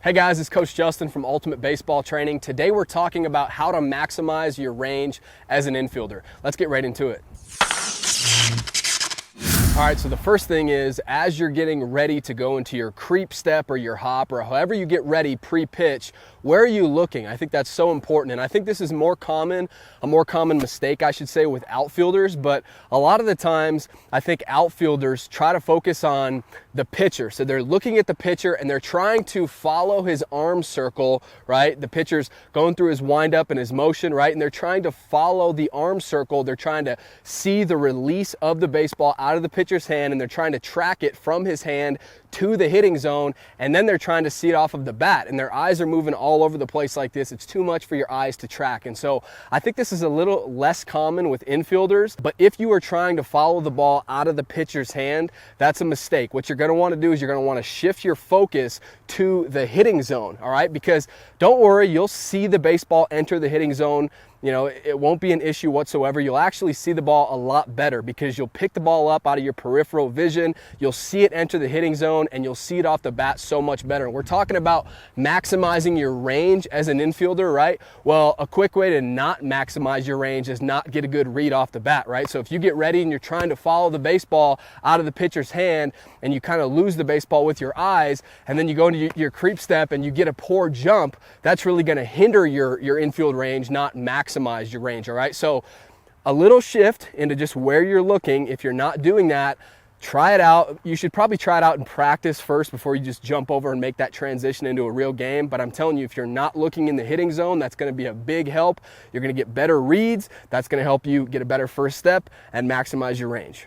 Hey guys, it's Coach Justin from Ultimate Baseball Training. Today we're talking about how to maximize your range as an infielder. Let's get right into it. All right, so the first thing is, as you're getting ready to go into your creep step or your hop or however you get ready pre-pitch, where are you looking? I think that's so important, and I think this is a more common mistake, I should say, with outfielders, but a lot of the times I think outfielders try to focus on the pitcher. So they're looking at the pitcher and they're trying to follow his arm circle, right? The pitcher's going through his windup and his motion, right? And they're trying to follow the arm circle. They're trying to see the release of the baseball out of the pitcher's hand, and they're trying to track it from his hand to the hitting zone, and then they're trying to see it off of the bat, and their eyes are moving all over the place like this. It's too much for your eyes to track. And so I think this is a little less common with infielders, but if you are trying to follow the ball out of the pitcher's hand, that's a mistake. What you're going to want to do is you're going to want to shift your focus to the hitting zone, all right? Because don't worry, you'll see the baseball enter the hitting zone. You know, it won't be an issue whatsoever. You'll actually see the ball a lot better because you'll pick the ball up out of your peripheral vision. You'll see it enter the hitting zone, and you'll see it off the bat so much better. And we're talking about maximizing your range as an infielder, right? Well, a quick way to not maximize your range is not get a good read off the bat, right? So if you get ready and you're trying to follow the baseball out of the pitcher's hand and you kind of lose the baseball with your eyes, and then you go into your creep step and you get a poor jump, that's really going to hinder your infield range, not maximize your range. All right, so a little shift into just where you're looking. If you're not doing that, try it out. You should probably try it out in practice first before you just jump over and make that transition into a real game. But I'm telling you, if you're not looking in the hitting zone, that's going to be a big help. You're going to get better reads. That's going to help you get a better first step and maximize your range.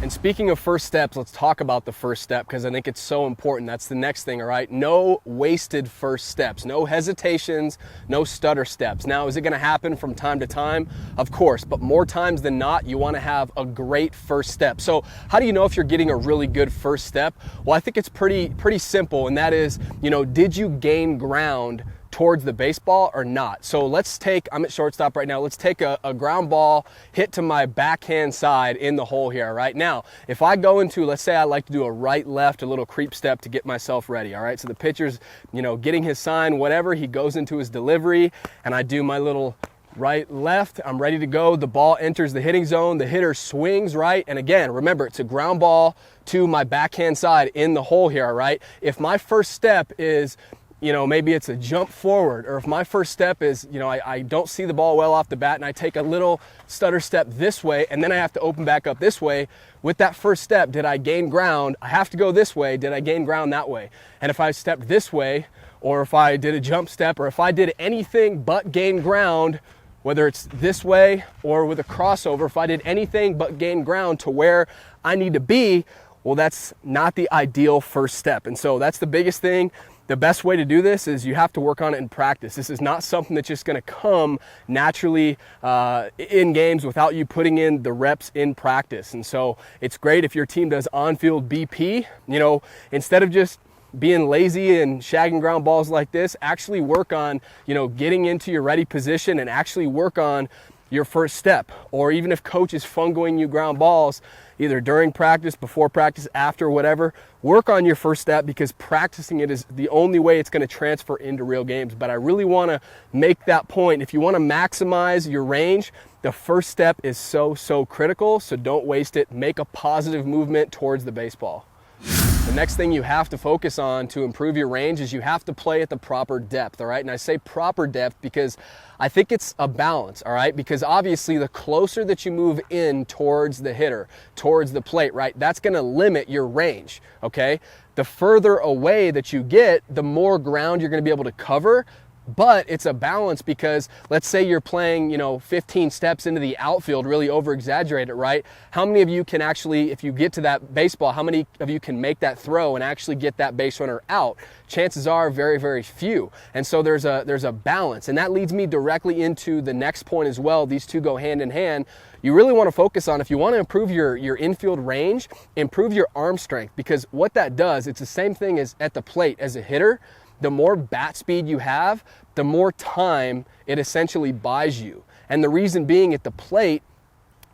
And speaking of first steps, let's talk about the first step because I think it's so important. That's the next thing, all right? No wasted first steps, no hesitations, no stutter steps. Now, is it going to happen from time to time? Of course, but more times than not, you want to have a great first step. So how do you know if you're getting a really good first step? Well, I think it's pretty simple, and that is, you know, did you gain ground towards the baseball or not? So I'm at shortstop right now. Let's take a ground ball hit to my backhand side in the hole here. Right now, if I go into, let's say I like to do a right left, a little creep step to get myself ready. All right, so the pitcher's, you know, getting his sign, whatever, he goes into his delivery, and I do my little right left. I'm ready to go. The ball enters the hitting zone. The hitter swings right, and again, remember, it's a ground ball to my backhand side in the hole here. All right, if my first step is, you know, maybe it's a jump forward, or if my first step is, you know, I don't see the ball well off the bat and I take a little stutter step this way and then I have to open back up this way. With that first step, did I gain ground? I have to go this way. Did I gain ground that way? And if I stepped this way, or if I did a jump step, or if I did anything but gain ground, whether it's this way or with a crossover, if I did anything but gain ground to where I need to be, well, that's not the ideal first step. And so that's the biggest thing. The best way to do this is you have to work on it in practice. This is not something that's just going to come naturally in games without you putting in the reps in practice. And so it's great if your team does on-field BP. You know, instead of just being lazy and shagging ground balls like this, actually work on, you know, getting into your ready position and actually work on your first step. Or even if coach is fungoing you ground balls, either during practice, before practice, after, whatever, work on your first step because practicing it is the only way it's going to transfer into real games. But I really want to make that point. If you want to maximize your range, the first step is so critical, so don't waste it. Make a positive movement towards the baseball. The next thing you have to focus on to improve your range is you have to play at the proper depth, all right? And I say proper depth because I think it's a balance, all right? Because obviously the closer that you move in towards the hitter, towards the plate, right, that's gonna limit your range, okay? The further away that you get, the more ground you're gonna be able to cover. But it's a balance because let's say you're playing, you know, 15 steps into the outfield, really over-exaggerate it, right? How many of you can actually, if you get to that baseball, how many of you can make that throw and actually get that base runner out? Chances are very few. And so there's a balance. And that leads me directly into the next point as well. These two go hand in hand. You really want to focus on, if you want to improve your infield range, improve your arm strength, because what that does, it's the same thing as at the plate as a hitter. The more bat speed you have, the more time it essentially buys you. And the reason being, at the plate,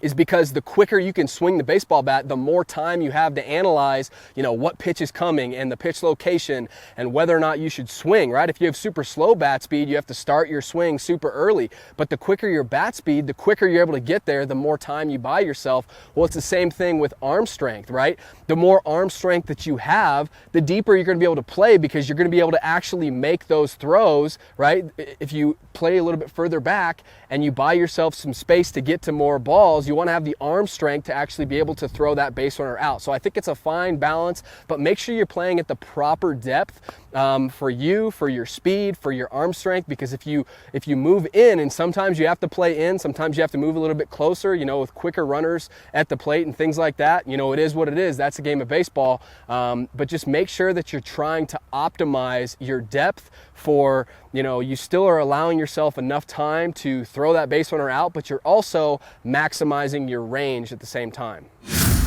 is because the quicker you can swing the baseball bat, the more time you have to analyze, what pitch is coming and the pitch location and whether or not you should swing, right? If you have super slow bat speed, you have to start your swing super early. But the quicker your bat speed, the quicker you're able to get there, the more time you buy yourself. Well, it's the same thing with arm strength, right? The more arm strength that you have, the deeper you're going to be able to play, because you're going to be able to actually make those throws, right? If you play a little bit further back and you buy yourself some space to get to more balls, you want to have the arm strength to actually be able to throw that base runner out. So I think it's a fine balance, but make sure you're playing at the proper depth for you, for your speed, for your arm strength, because if you move in, and sometimes you have to play in, sometimes you have to move a little bit closer, with quicker runners at the plate and things like that, it is what it is. That's a game of baseball. But just make sure that you're trying to optimize your depth for, you still are allowing yourself enough time to throw that base runner out, but you're also maximizing your range at the same time.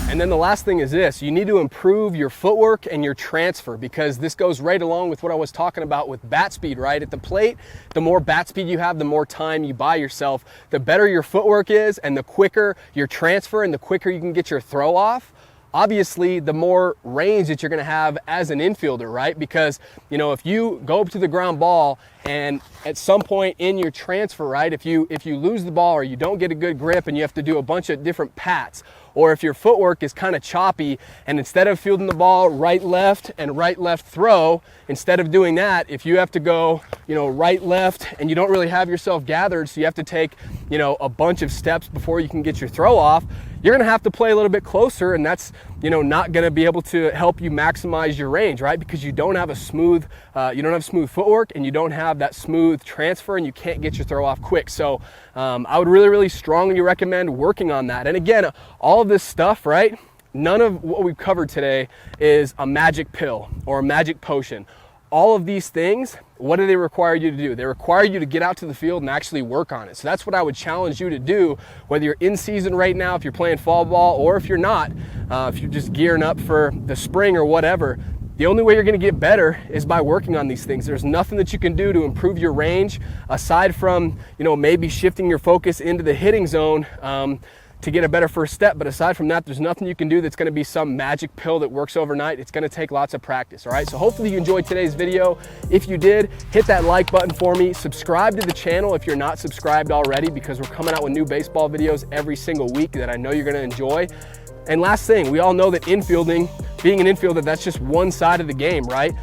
And then the last thing is this: you need to improve your footwork and your transfer, because this goes right along with what I was talking about with bat speed, right? At the plate, the more bat speed you have, the more time you buy yourself, the better your footwork is, and the quicker your transfer and the quicker you can get your throw off. Obviously, the more range that you're going to have as an infielder, right? Because, if you go up to the ground ball and at some point in your transfer, right, if you lose the ball or you don't get a good grip and you have to do a bunch of different pats, or if your footwork is kind of choppy and instead of fielding the ball right, left, and right, left throw, instead of doing that, if you have to go, right, left, and you don't really have yourself gathered, so you have to take, a bunch of steps before you can get your throw off, you're going to have to play a little bit closer, and that's, not going to be able to help you maximize your range, right? Because you don't have a smooth, smooth footwork, and you don't have that smooth transfer, and you can't get your throw off quick. So I would really, really strongly recommend working on that. And again, all of this stuff, right? None of what we've covered today is a magic pill or a magic potion. All of these things, what do they require you to do? They require you to get out to the field and actually work on it. So that's what I would challenge you to do, whether you're in season right now, if you're playing fall ball, or if you're not, if you're just gearing up for the spring or whatever. The only way you're going to get better is by working on these things. There's nothing that you can do to improve your range aside from, maybe shifting your focus into the hitting zone to get a better first step. But aside from that, there's nothing you can do that's going to be some magic pill that works overnight. It's going to take lots of practice. All right. So hopefully you enjoyed today's video. If you did, hit that like button for me. Subscribe to the channel if you're not subscribed already, because we're coming out with new baseball videos every single week that I know you're going to enjoy. And last thing, we all know that infielding, being an infielder, that's just one side of the game, right?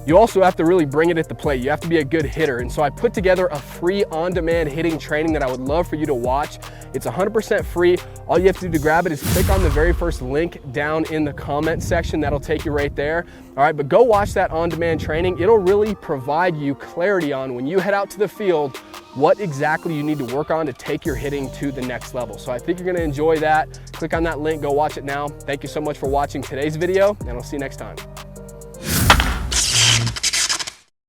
You also have to really bring it at the plate. You have to be a good hitter. And so I put together a free on-demand hitting training that I would love for you to watch. It's 100% free. All you have to do to grab it is click on the very first link down in the comment section. That'll take you right there. All right, but go watch that on-demand training. It'll really provide you clarity on, when you head out to the field, what exactly you need to work on to take your hitting to the next level. So I think you're going to enjoy that. Click on that link, go watch it now. Thank you so much for watching today's video, and I'll see you next time.